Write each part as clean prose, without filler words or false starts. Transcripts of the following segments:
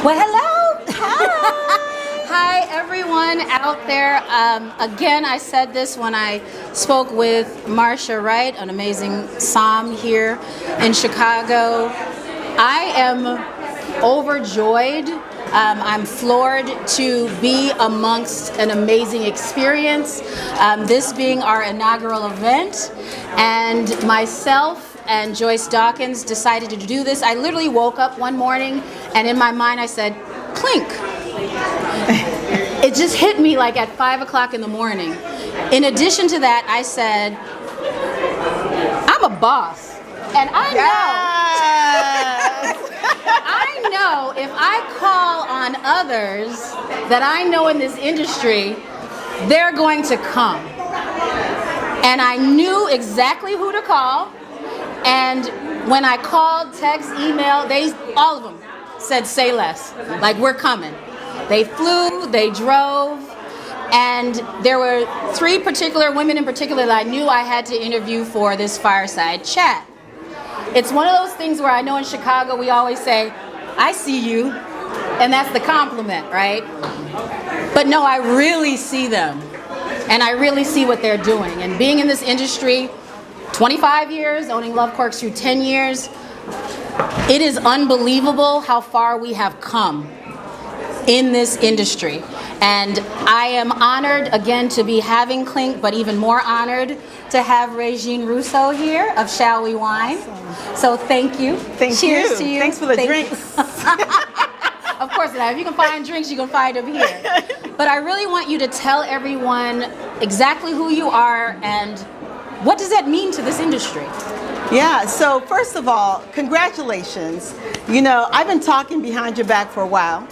Well, hello. Hi. Hi, everyone out there. Again, I said this when I spoke with Marsha Wright, an amazing somm here in Chicago. I am overjoyed. I'm floored to be amongst an amazing experience, this being our inaugural event, and myself and Joyce Dawkins decided to do this. I literally woke up one morning and in my mind I said, CLINK. It just hit me like at 5 o'clock in the morning. In addition to that, I said, I'm a boss. And I know, I know if I call on others that I know in this industry, they're going to come. And I knew exactly who to call. And when I called, text, email, all of them said, say less, like we're coming. They flew, they drove, and there were 3 particular women in particular that I knew I had to interview for this fireside chat. It's one of those things where I know in Chicago we always say, I see you, and that's the compliment, right? But no, I really see them, and I really see what they're doing. And being in this industry, 25 years, owning Love Corks through 10 years, it is unbelievable how far we have come in this industry. And I am honored again to be having CLINK, but even more honored to have Regine Rousseau here of Shall We Wine. So thank you. Cheers to you. Thanks for the drinks. Of course, if you can find drinks, you can find them here. But I really want you to tell everyone exactly who you are and what does that mean to this industry? Yeah, so first of all, congratulations. You know, I've been talking behind your back for a while,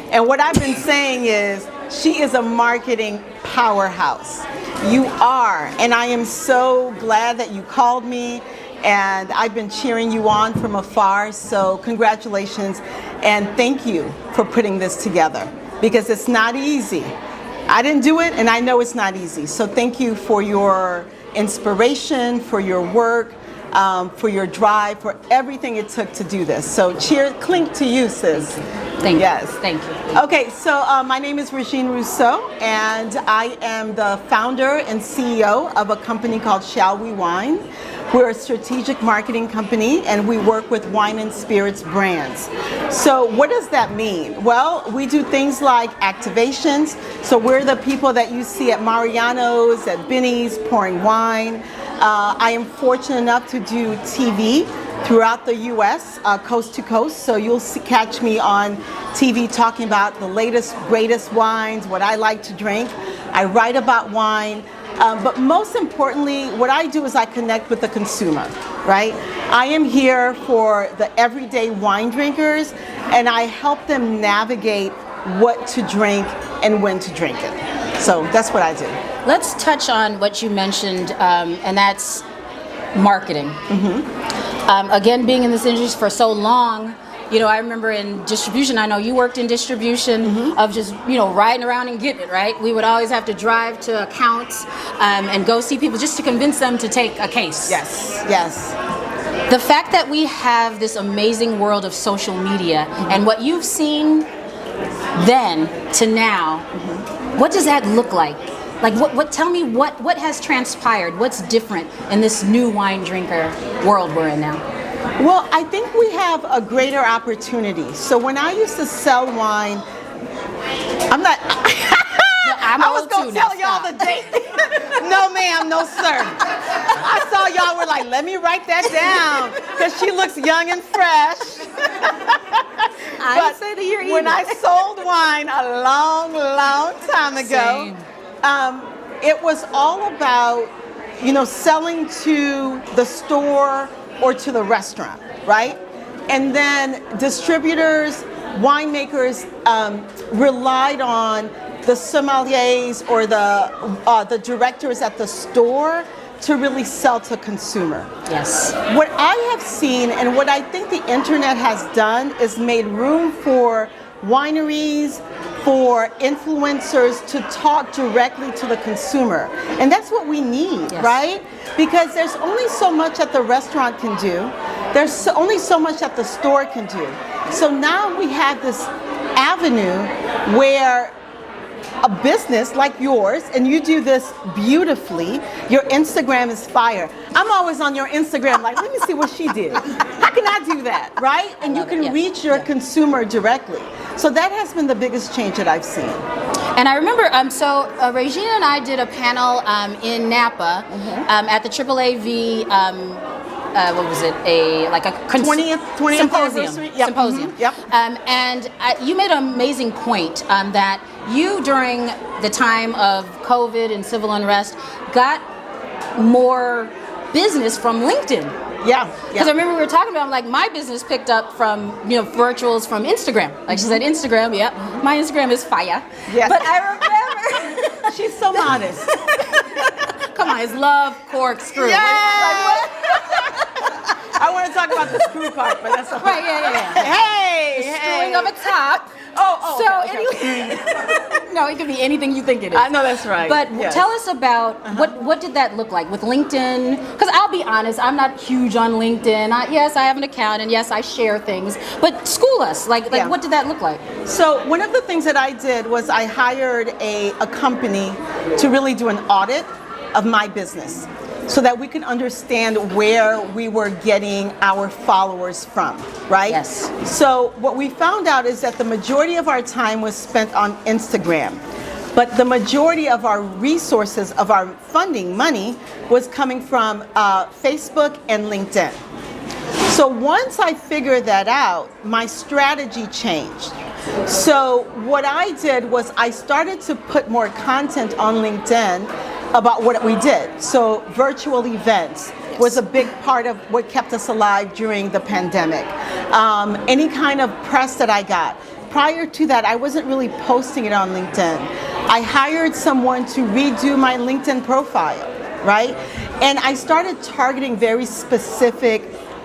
and what I've been saying is she is a marketing powerhouse. You are, and I am so glad that you called me, and I've been cheering you on from afar, so congratulations, and thank you for putting this together, because it's not easy. I didn't do it, and I know it's not easy, so thank you for your inspiration, for your work, for your drive, for everything it took to do this. So cheers, CLINK to you, sis. Thank you. Yes. Thank you. Okay, so my name is Regine Rousseau, and I am the founder and CEO of a company called Shall We Wine. We're a strategic marketing company, and we work with wine and spirits brands. So what does that mean? Well, we do things like activations. So we're the people that you see at Mariano's, at Benny's, pouring wine. I am fortunate enough to do TV throughout the U.S., coast to coast. So you'll catch me on TV talking about the latest, greatest wines, what I like to drink. I write about wine. But most importantly, what I do is I connect with the consumer, right? I am here for the everyday wine drinkers, and I help them navigate what to drink and when to drink it. So that's what I do. Let's touch on what you mentioned, and that's marketing. Again, being in this industry for so long, you know, I remember in distribution, I know you worked in distribution of just, you know, riding around and getting it, right? We would always have to drive to accounts and go see people just to convince them to take a case. Yes, yes. The fact that we have this amazing world of social media and what you've seen then to now, what does that look like? Like, tell me what has transpired? What's different in this new wine drinker world we're in now? Well, I think we have a greater opportunity. So when I used to sell wine, I was going to tell y'all the date. No, ma'am, no, sir. I saw y'all were like, let me write that down, because she looks young and fresh. I didn't say the year either. When I sold wine a long, long time ago, it was all about, you know, selling to the store or to the restaurant, right? And then distributors, winemakers relied on the sommeliers or the directors at the store to really sell to consumer. Yes. What I have seen and what I think the internet has done is made room for wineries, for influencers to talk directly to the consumer. And that's what we need, yes. right? Because there's only so much that the restaurant can do. There's only so much that the store can do. So now we have this avenue where a business like yours, and you do this beautifully, your Instagram is fire. I'm always on your Instagram like, let me see what she did. How can I do that, right? And you can reach your consumer directly. So that has been the biggest change that I've seen. And I remember, Regine and I did a panel in Napa at the AAAV. What was it? A 20th symposium. Yep. Symposium. Yep. And you made an amazing point that you, during the time of COVID and civil unrest, got more business from LinkedIn. Yeah. Because I remember we were talking about, like, my business picked up from, virtuals from Instagram. Like she said, Instagram, my Instagram is fire. Yes. But I remember. She's so modest. Come on, it's love, cork, screw. Yes. I want to talk about the screw part, but that's okay. Right, yeah. Hey, Screwing of a top. Okay. Anyway, no, it could be anything you think it is. I know that's right. But yes. Tell us about what did that look like with LinkedIn? Because I'll be honest, I'm not huge on LinkedIn. Yes, I have an account, and yes, I share things. But school us, like what did that look like? So one of the things that I did was I hired a company to really do an audit of my business, so that we could understand where we were getting our followers from, right? Yes. So what we found out is that the majority of our time was spent on Instagram, but the majority of our resources, of our funding money, was coming from Facebook and LinkedIn. So once I figured that out, my strategy changed. So what I did was I started to put more content on LinkedIn about what we did. So virtual events was a big part of what kept us alive during the pandemic. Any kind of press that I got. Prior to that, I wasn't really posting it on LinkedIn. I hired someone to redo my LinkedIn profile, right? And I started targeting very specific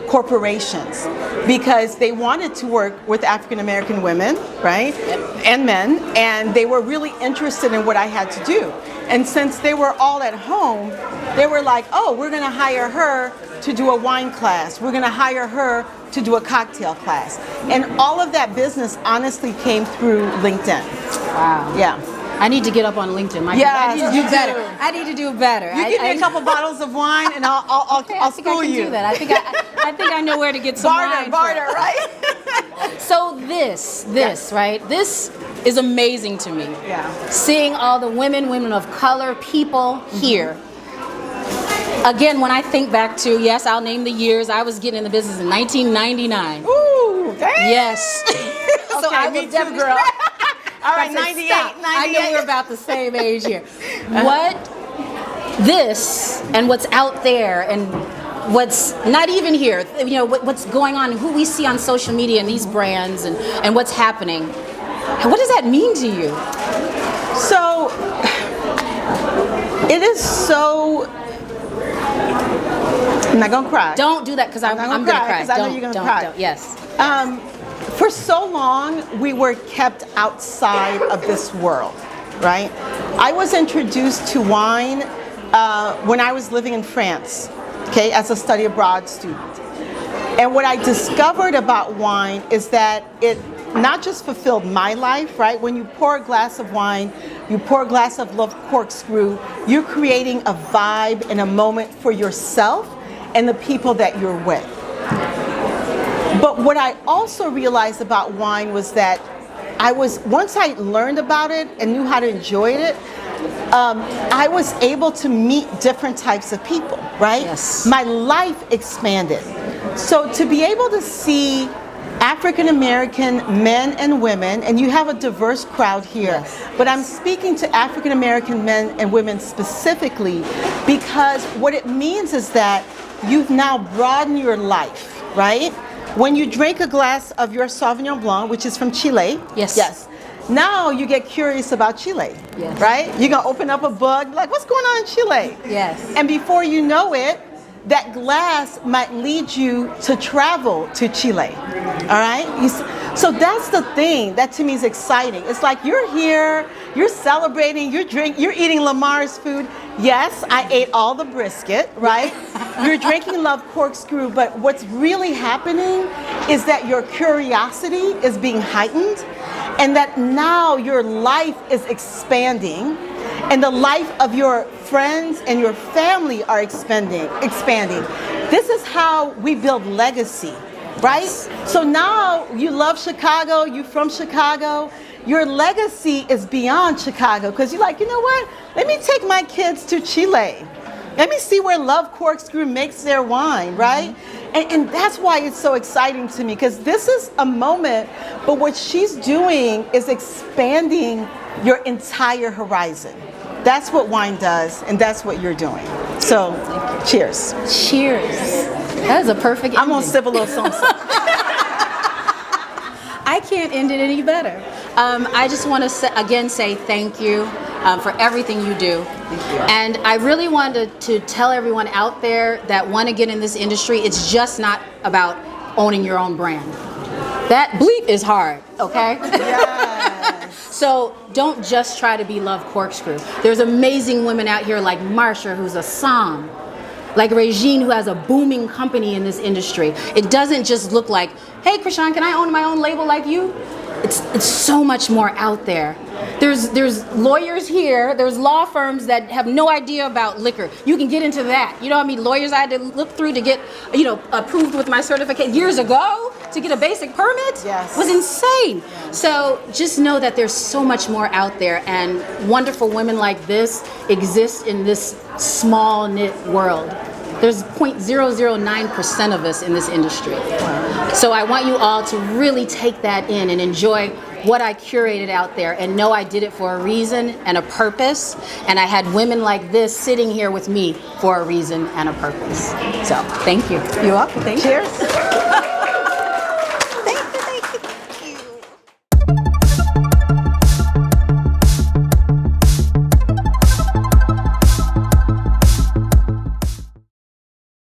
corporations because they wanted to work with African American women, right? And men, and they were really interested in what I had to do. And since they were all at home, they were like, oh, we're gonna hire her to do a wine class. We're gonna hire her to do a cocktail class. And all of that business honestly came through LinkedIn. Wow. Yeah. I need to get up on LinkedIn. Yeah, I need to do better. I need to do better. You give me a couple bottles of wine, and I'll school you. Do that. I think I know where to get some wine. Barter, from. right? So this, right? This is amazing to me. Yeah. Seeing all the women of color, people here. Again, when I think back to, yes, I'll name the years. I was getting in the business in 1999. Ooh, dang. Yes. So okay, I me was too, girl. All right, 98, 98. I know we're about the same age here. What this and what's out there and what's not even here, what's going on, who we see on social media and these brands and what's happening, what does that mean to you? So, it is so... I'm not gonna cry. Don't do that because I'm gonna cry. Because I know you're gonna cry. Don't. Yes. For so long, we were kept outside of this world, right? I was introduced to wine when I was living in France, okay, as a study abroad student. And what I discovered about wine is that it not just fulfilled my life, right? When you pour a glass of wine, you pour a glass of love corkscrew, you're creating a vibe and a moment for yourself and the people that you're with. But what I also realized about wine was that once I learned about it and knew how to enjoy it, I was able to meet different types of people, right? Yes. My life expanded. So to be able to see African American men and women, and you have a diverse crowd here, but I'm speaking to African American men and women specifically because what it means is that you've now broadened your life, right? When you drink a glass of your Sauvignon Blanc, which is from Chile, yes. Now you get curious about Chile, right? You're gonna open up a book, like, what's going on in Chile? Yes. And before you know it, that glass might lead you to travel to Chile, all right? So that's the thing that to me is exciting. It's like you're here, you're celebrating, you're eating Lamar's food. Yes, I ate all the brisket, right? You're drinking Love Corkscrew, but what's really happening is that your curiosity is being heightened and that now your life is expanding, and the life of your friends and your family are expanding. This is how we build legacy, right? So now you love Chicago, you're from Chicago, your legacy is beyond Chicago, because you're like, you know what? Let me take my kids to Chile. Let me see where Love Corkscrew makes their wine, right? And that's why it's so exciting to me, because this is a moment, but what she's doing is expanding your entire horizon. That's what wine does, and that's what you're doing. So, cheers. Cheers. That is a perfect ending. I'm gonna sip a little something. I can't end it any better. I just want to again say thank you for everything you do. And I really wanted to tell everyone out there that want to get in this industry, it's just not about owning your own brand. That bleep is hard, okay? Yes. So don't just try to be Love Corkscrew. There's amazing women out here like Marsha, who's a som, like Regine, who has a booming company in this industry. It doesn't just look like, hey, Chrishon, can I own my own label like you? It's so much more out there. There's lawyers here, there's law firms that have no idea about liquor. You can get into that. You know what I mean? Lawyers I had to look through to get, approved with my certificate years ago to get a basic permit. Yes. Was insane. So just know that there's so much more out there, and wonderful women like this exist in this small knit world. There's 0.009% of us in this industry. Wow. So I want you all to really take that in and enjoy what I curated out there, and know I did it for a reason and a purpose, and I had women like this sitting here with me for a reason and a purpose. So thank you. You're welcome. Thank you. Cheers.